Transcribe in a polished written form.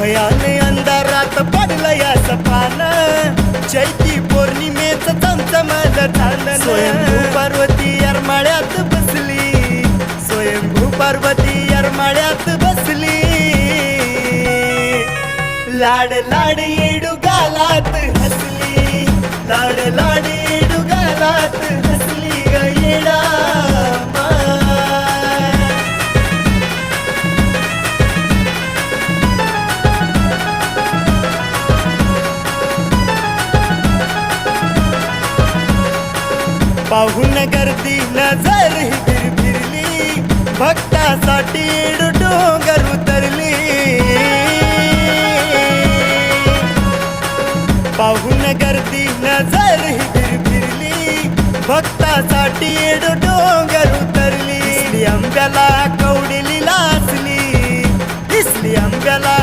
भयाने अंधारात पडलं या सपान, चैती पौर्णिमेचं चमचमलं चांदण. स्वयंभू पार्वती येरमाळ्यात बसली, स्वयंभू पार्वती येरमाळ्यात बसली. लाड लाड येडू गालात हसली, लाड लाड येडू गालात हसली ग येडा माय. पाहून गर्दी नजर ही फिरली, भक्तासाठी येडू डोंगर उतरली. पाहून गर्दी नजर ही फिरली, भक्तासाठी येडू डोंगर उतरली. इसली आंब्याला कवडीली लाचली, इसली आंब्याला